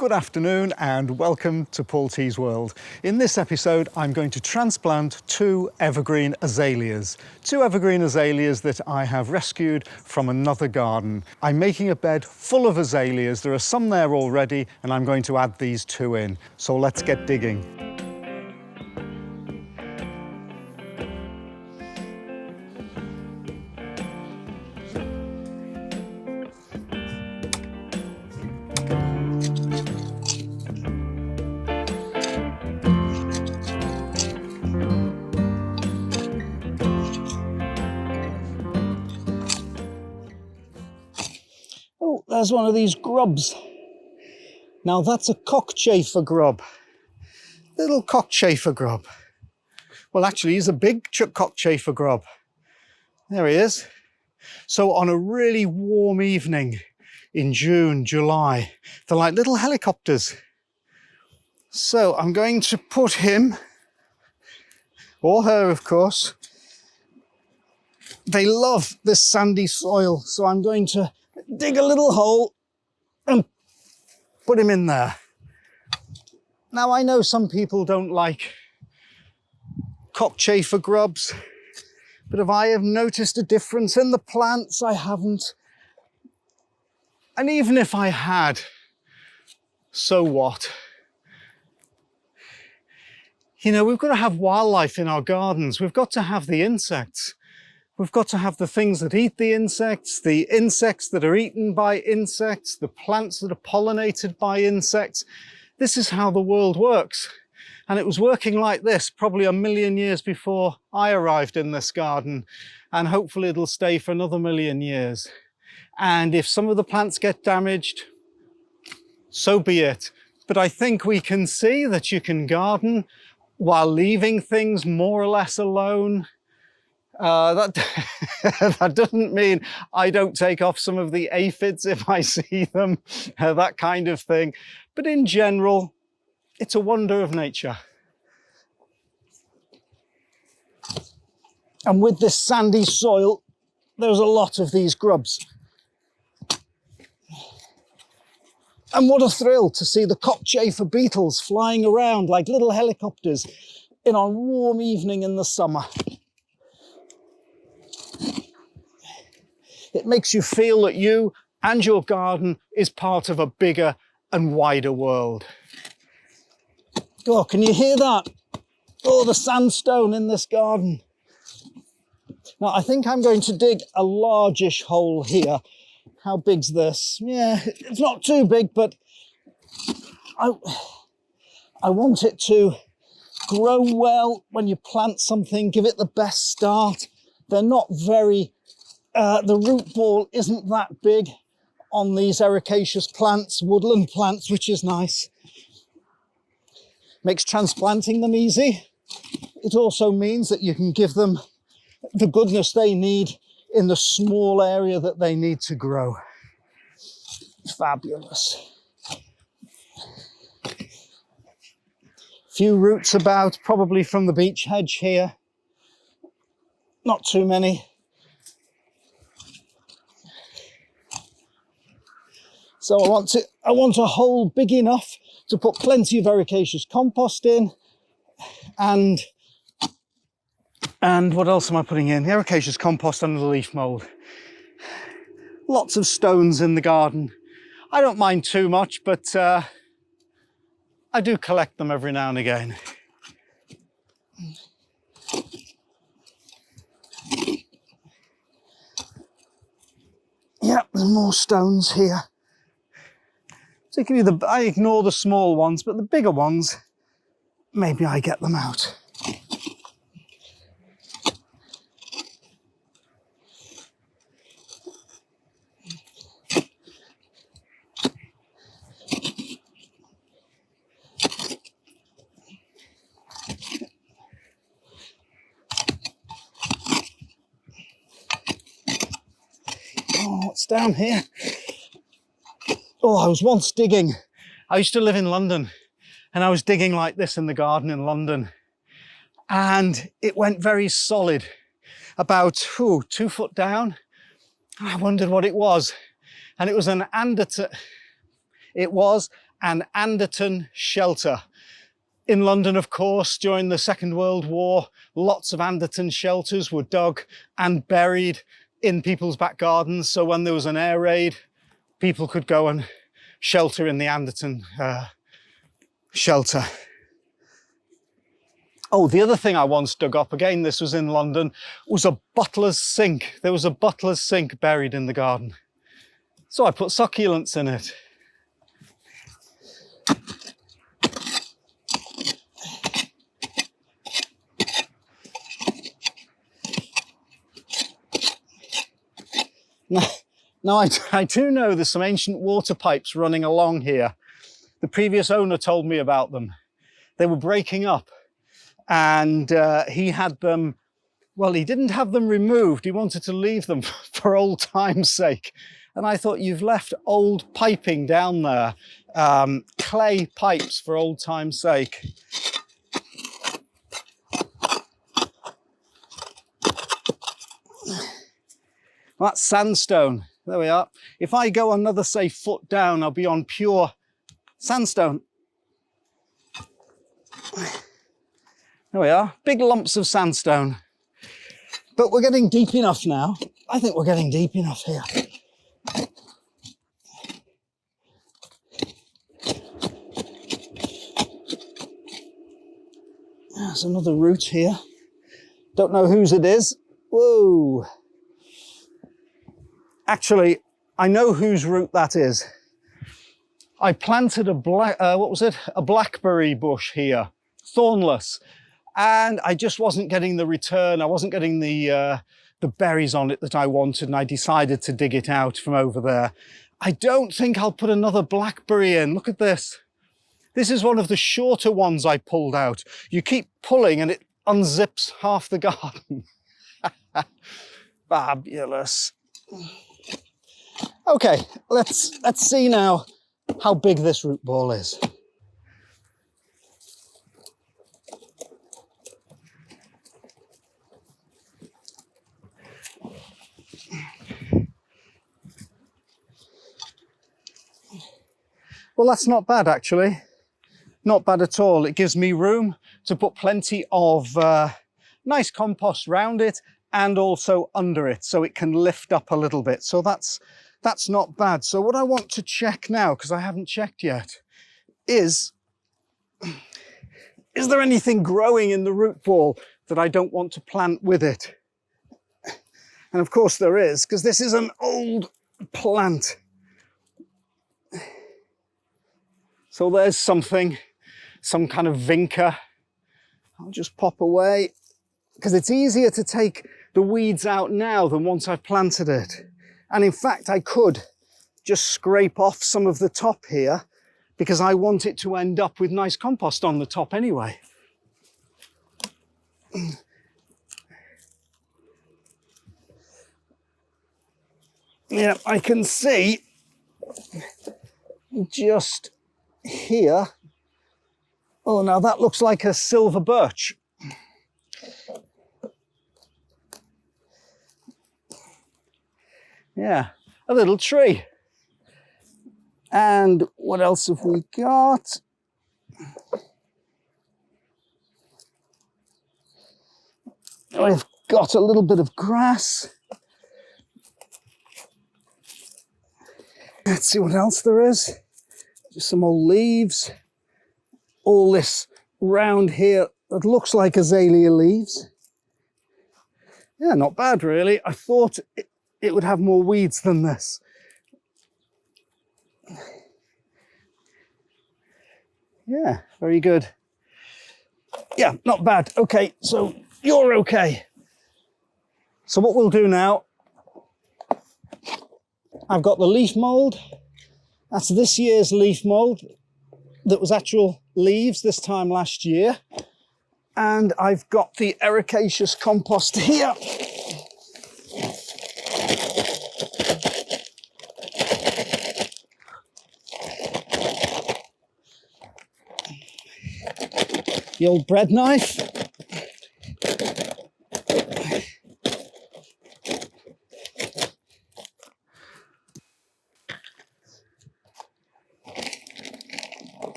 Good afternoon and welcome to Paul T's World. In this episode, I'm going to transplant two evergreen azaleas. Two evergreen azaleas that I have rescued from another garden. I'm making a bed full of azaleas. There are some there already, and I'm going to add these two in. So let's get digging. Oh, there's one of these grubs. Now that's a cockchafer grub. Little cockchafer grub. Well, actually, he's a big cockchafer grub. There he is. So on a really warm evening in June, July, they're like little helicopters. So I'm going to put him, or her, of course. They love this sandy soil, so I'm going to dig a little hole and put him in there. Now, I know some people don't like cockchafer grubs, but if I have noticed a difference in the plants, I haven't. And even if I had, so what? You know, we've got to have wildlife in our gardens. We've got to have the insects. We've got to have the things that eat the insects that are eaten by insects, the plants that are pollinated by insects. This is how the world works. And it was working like this probably a million years before I arrived in this garden. And hopefully it'll stay for another million years. And if some of the plants get damaged, so be it. But I think we can see that you can garden while leaving things more or less alone. That doesn't mean I don't take off some of the aphids if I see them, that kind of thing. But in general, it's a wonder of nature. And with this sandy soil, there's a lot of these grubs. And what a thrill to see the cockchafer beetles flying around like little helicopters in a warm evening in the summer. It makes you feel that you and your garden is part of a bigger and wider world. Oh, can you hear that? Oh, the sandstone in this garden. Now, I think I'm going to dig a largish hole here. How big's this? Yeah, it's not too big, but I want it to grow well when you plant something, give it the best start. They're not very... the root ball isn't that big on these ericaceous plants, woodland plants, which is nice. Makes transplanting them easy. It also means that you can give them the goodness they need in the small area that they need to grow. Fabulous. Few roots about, probably from the beech hedge here. Not too many. So I want a hole big enough to put plenty of ericaceous compost in, and what else am I putting in? Ericaceous compost under the leaf mould. Lots of stones in the garden. I don't mind too much, but I do collect them every now and again. Yeah, there's more stones here. Particularly I ignore the small ones, but the bigger ones, maybe I get them out. Oh, what's down here? Oh, I was once digging. I used to live in London, and I was digging like this in the garden in London. And it went very solid, about 2 foot down. I wondered what it was. And it was an It was an Anderton shelter. In London, of course, during the Second World War, lots of Anderton shelters were dug and buried in people's back gardens. So when there was an air raid, people could go and shelter in the Anderton shelter. Oh, the other thing I once dug up, again, this was in London, was a butler's sink. There was a butler's sink buried in the garden. So I put succulents in it. Now I do know there's some ancient water pipes running along here. The previous owner told me about them. They were breaking up, and he had them, well, he didn't have them removed. He wanted to leave them for old time's sake. And I thought, you've left old piping down there, clay pipes for old time's sake. Well, that's sandstone. There we are. If I go another, say, foot down, I'll be on pure sandstone. There we are. Big lumps of sandstone. But we're getting deep enough now. I think we're getting deep enough here. There's another root here. Don't know whose it is. Whoa. Actually, I know whose root that is. I planted a blackberry bush here, thornless, and I just wasn't getting the return. I wasn't getting the berries on it that I wanted, and I decided to dig it out from over there. I don't think I'll put another blackberry in. Look at this. This is one of the shorter ones I pulled out. You keep pulling and it unzips half the garden. Fabulous. Okay, let's see now how big this root ball is. Well, that's not bad, actually. Not bad at all. It gives me room to put plenty of nice compost round it and also under it, so it can lift up a little bit. So that's not bad. So what I want to check now, because I haven't checked yet, is there anything growing in the root ball that I don't want to plant with it? And of course there is, because this is an old plant. So there's something, some kind of vinca. I'll just pop away, because it's easier to take the weeds out now than once I've planted it. And in fact, I could just scrape off some of the top here, because I want it to end up with nice compost on the top anyway. Yeah, I can see just here. Oh, now that looks like a silver birch. Yeah, a little tree. And what else have we got? We've got a little bit of grass. Let's see what else there is. Just some old leaves. All this round here that looks like azalea leaves. Yeah, not bad really. I thought it would have more weeds than this. Yeah, very good. Yeah, not bad. Okay, so you're okay. So what we'll do now, I've got the leaf mould. That's this year's leaf mould that was actual leaves this time last year. And I've got the ericaceous compost here. The old bread knife.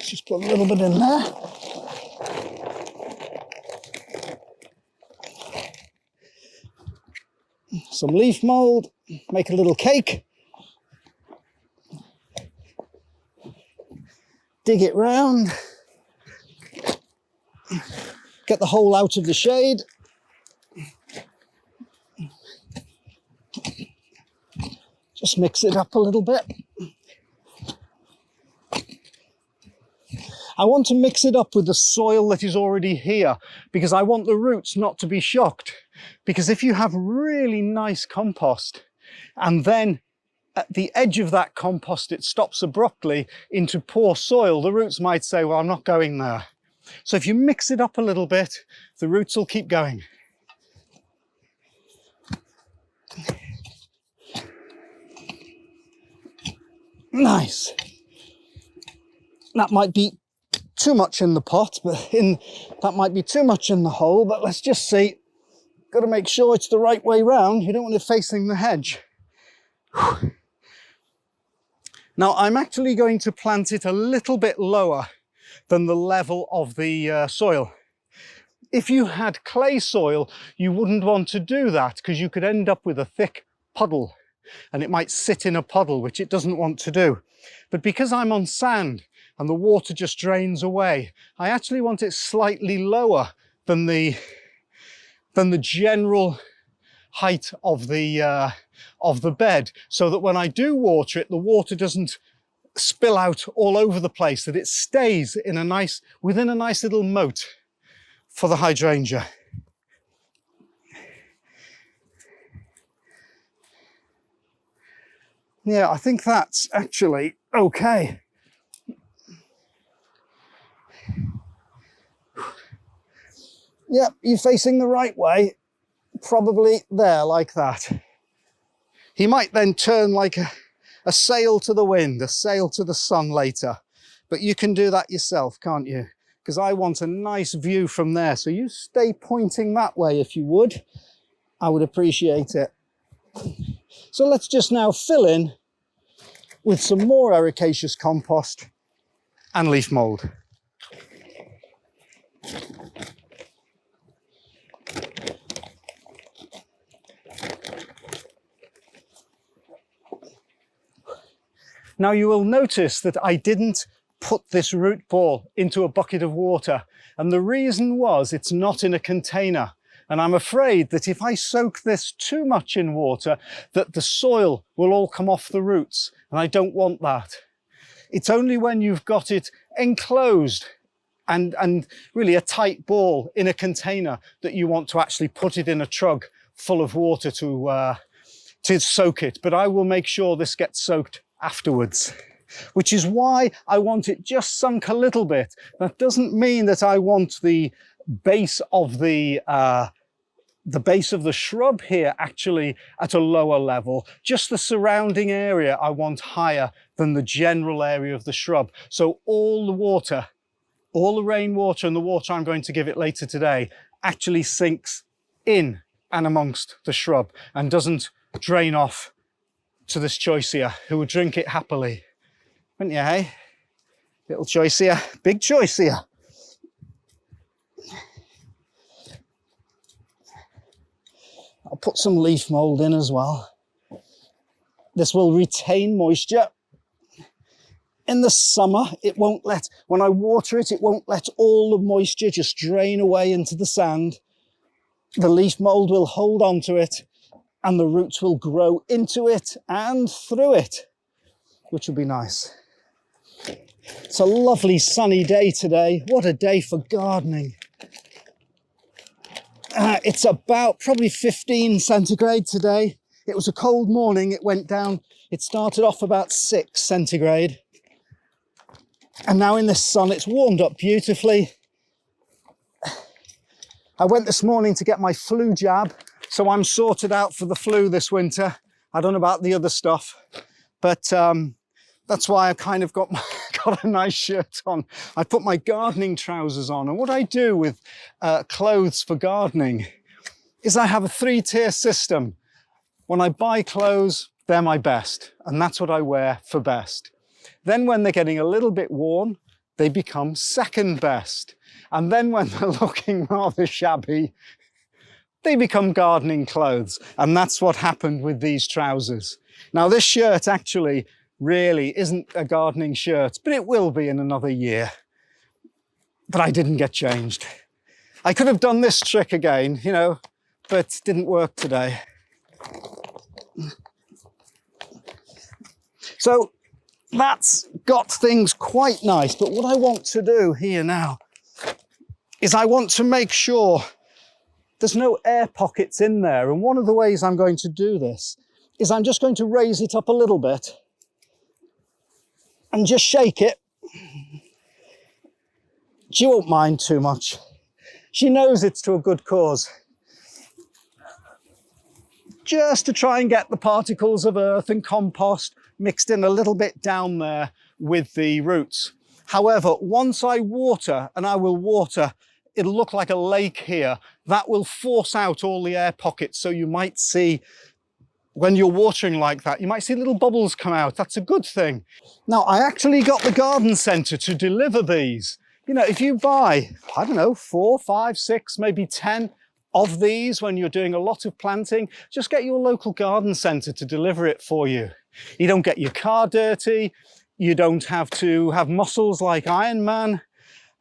Just put a little bit in there. Some leaf mould, make a little cake. Dig it round. Get the hole out of the shade. Just mix it up a little bit. I want to mix it up with the soil that is already here because I want the roots not to be shocked. Because if you have really nice compost and then at the edge of that compost it stops abruptly into poor soil, the roots might say, well, I'm not going there. So if you mix it up a little bit, the roots will keep going. Nice. That might be too much in the pot, but that might be too much in the hole, but let's just see. Got to make sure it's the right way round. You don't want it facing the hedge. Now I'm actually going to plant it a little bit lower than the level of the soil. If you had clay soil, you wouldn't want to do that because you could end up with a thick puddle and it might sit in a puddle, which it doesn't want to do. But because I'm on sand and the water just drains away, I actually want it slightly lower than the general height of the bed, so that when I do water it, the water doesn't spill out all over the place, that it stays in within a nice little moat for the hydrangea. Yeah, I think that's actually okay. Yep, you're facing the right way, probably there like that. He might then turn like a sail to the wind, a sail to the sun later, but you can do that yourself, can't you? Because I want a nice view from there, so you stay pointing that way if you would. I would appreciate it. So let's just now fill in with some more ericaceous compost and leaf mould. Now you will notice that I didn't put this root ball into a bucket of water, and the reason was it's not in a container. And I'm afraid that if I soak this too much in water, that the soil will all come off the roots, and I don't want that. It's only when you've got it enclosed and really a tight ball in a container that you want to actually put it in a trug full of water to soak it. But I will make sure this gets soaked afterwards, which is why I want it just sunk a little bit. That doesn't mean that I want the base of the shrub here actually at a lower level. Just the surrounding area I want higher than the general area of the shrub. So all the water, all the rainwater and the water I'm going to give it later today actually sinks in and amongst the shrub and doesn't drain off to this choicea, who would drink it happily. Wouldn't you, hey? Little choicea, big choicea. I'll put some leaf mould in as well. This will retain moisture. In the summer, it won't let, when I water it, it won't let all the moisture just drain away into the sand. The leaf mould will hold on to it and the roots will grow into it and through it, which will be nice. It's a lovely sunny day today. What a day for gardening. It's about probably 15 centigrade today. It was a cold morning. It went down. It started off about 6 centigrade. And now in the sun, it's warmed up beautifully. I went this morning to get my flu jab, so I'm sorted out for the flu this winter. I don't know about the other stuff, but that's why I kind of got a nice shirt on. I put my gardening trousers on, and what I do with clothes for gardening is I have a 3-tier system. When I buy clothes, they're my best, and that's what I wear for best. Then when they're getting a little bit worn, they become second best. And then when they're looking rather shabby, they become gardening clothes. And that's what happened with these trousers. Now, this shirt actually really isn't a gardening shirt, but it will be in another year. But I didn't get changed. I could have done this trick again, you know, but didn't work today. So that's got things quite nice. But what I want to do here now is I want to make sure there's no air pockets in there. And one of the ways I'm going to do this is I'm just going to raise it up a little bit and just shake it. She won't mind too much. She knows it's to a good cause. Just to try and get the particles of earth and compost mixed in a little bit down there with the roots. However, once I water, and I will water, it'll look like a lake here, that will force out all the air pockets. So you might see, when you're watering like that, you might see little bubbles come out. That's a good thing. Now, I actually got the garden centre to deliver these. You know, if you buy, I don't know, 4, 5, 6, maybe 10 of these when you're doing a lot of planting, just get your local garden centre to deliver it for you. You don't get your car dirty. You don't have to have muscles like Iron Man.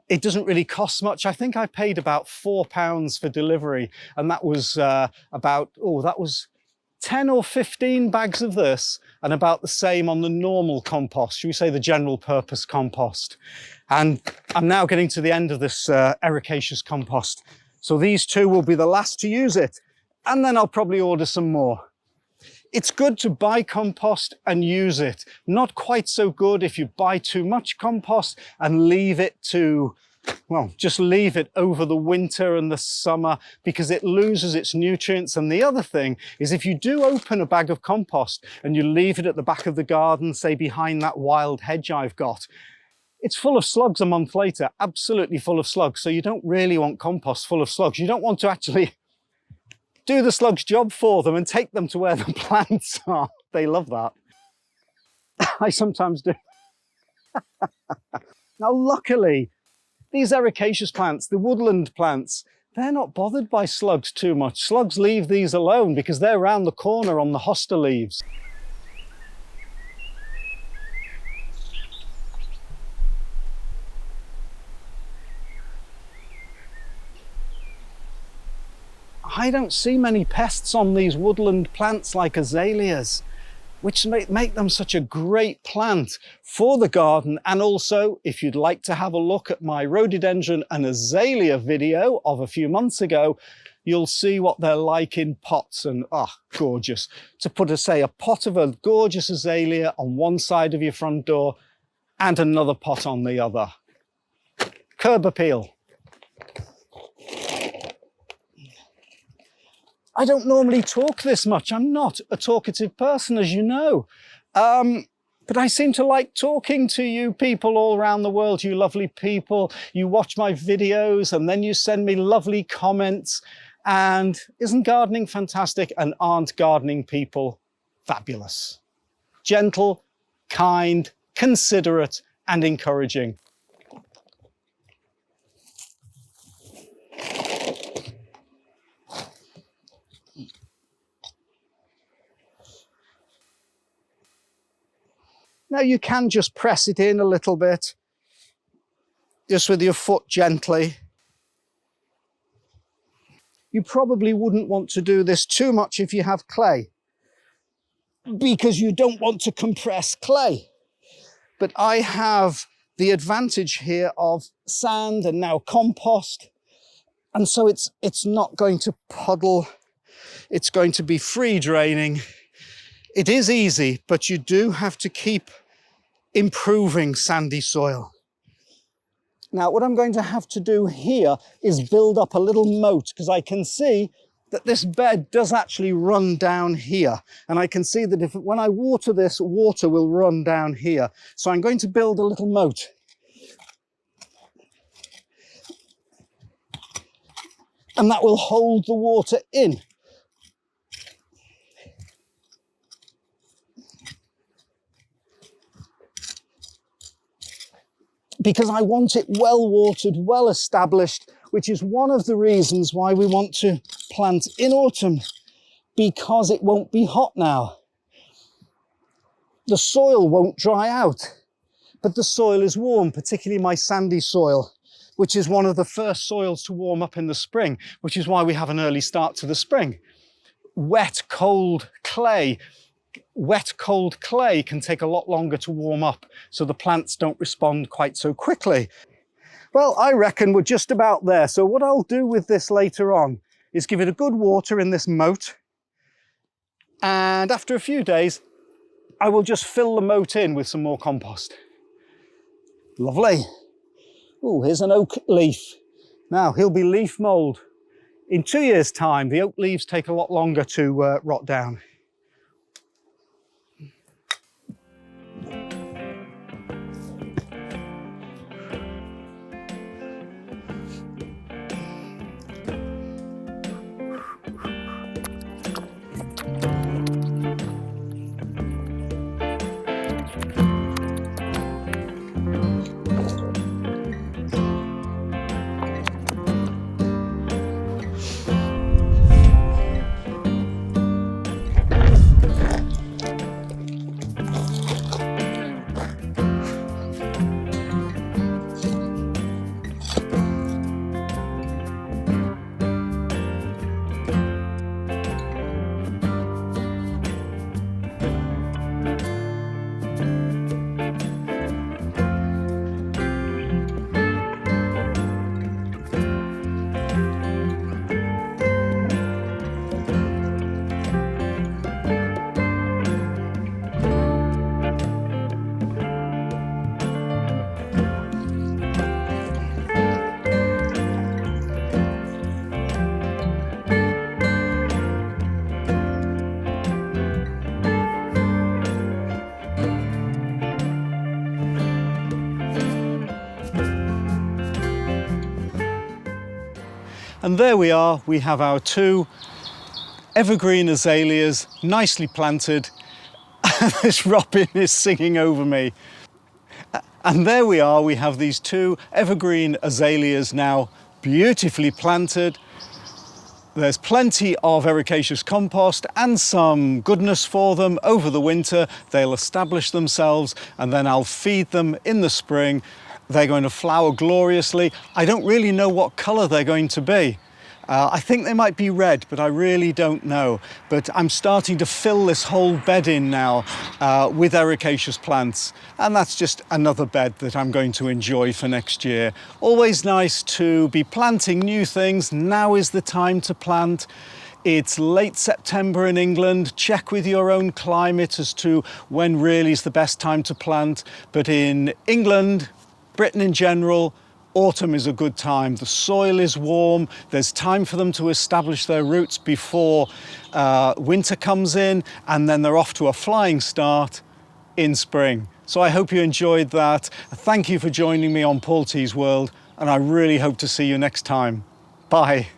It doesn't really cost much. I think I paid about £4 for delivery, and that was that was 10 or 15 bags of this, and about the same on the normal compost, should we say the general purpose compost. And I'm now getting to the end of this ericaceous compost. So these two will be the last to use it. And then I'll probably order some more. It's good to buy compost and use it. Not quite so good if you buy too much compost and leave it to, well, just leave it over the winter and the summer because it loses its nutrients. And the other thing is if you do open a bag of compost and you leave it at the back of the garden, say behind that wild hedge I've got, it's full of slugs a month later, absolutely full of slugs. So you don't really want compost full of slugs. You don't want to actually do the slugs' job for them and take them to where the plants are. They love that. I sometimes do. Now, luckily, these ericaceous plants, the woodland plants, they're not bothered by slugs too much. Slugs leave these alone because they're round the corner on the hosta leaves. I don't see many pests on these woodland plants like azaleas, which make them such a great plant for the garden. And also, if you'd like to have a look at my rhododendron and azalea video of a few months ago, you'll see what they're like in pots. And gorgeous. To put, a pot of a gorgeous azalea on one side of your front door and another pot on the other. Curb appeal. I don't normally talk this much. I'm not a talkative person, as you know. But I seem to like talking to you people all around the world, you lovely people. You watch my videos and then you send me lovely comments. And isn't gardening fantastic? And aren't gardening people fabulous? Gentle, kind, considerate, and encouraging. Now you can just press it in a little bit, just with your foot gently. You probably wouldn't want to do this too much if you have clay, because you don't want to compress clay. But I have the advantage here of sand and now compost, and so it's not going to puddle. It's going to be free draining. It is easy, but you do have to keep improving sandy soil. Now, what I'm going to have to do here is build up a little moat, because I can see that this bed does actually run down here. And I can see that when I water this, water will run down here. So I'm going to build a little moat. And that will hold the water in. because I want it well watered, well established, which is one of the reasons why we want to plant in autumn, because it won't be hot now. The soil won't dry out, but the soil is warm, particularly my sandy soil, which is one of the first soils to warm up in the spring, which is why we have an early start to the spring. Wet, cold clay can take a lot longer to warm up, so the plants don't respond quite so quickly. Well, I reckon we're just about there. So what I'll do with this later on is give it a good water in this moat. And after a few days, I will just fill the moat in with some more compost. Lovely. Oh, here's an oak leaf. Now, he'll be leaf mould. In 2 years' time, the oak leaves take a lot longer to rot down. And there we are, we have our 2 evergreen azaleas, nicely planted. This robin is singing over me. And there we are, we have these 2 evergreen azaleas now beautifully planted. There's plenty of ericaceous compost and some goodness for them over the winter. They'll establish themselves and then I'll feed them in the spring. They're going to flower gloriously. I don't really know what colour they're going to be. I think they might be red, but I really don't know. But I'm starting to fill this whole bed in now with ericaceous plants. And that's just another bed that I'm going to enjoy for next year. Always nice to be planting new things. Now is the time to plant. It's late September in England. Check with your own climate as to when really is the best time to plant. But in England, Britain in general, autumn is a good time. The soil is warm. There's time for them to establish their roots before winter comes in, and then they're off to a flying start in spring. So I hope you enjoyed that. Thank you for joining me on Paul T's World, and I really hope to see you next time. Bye.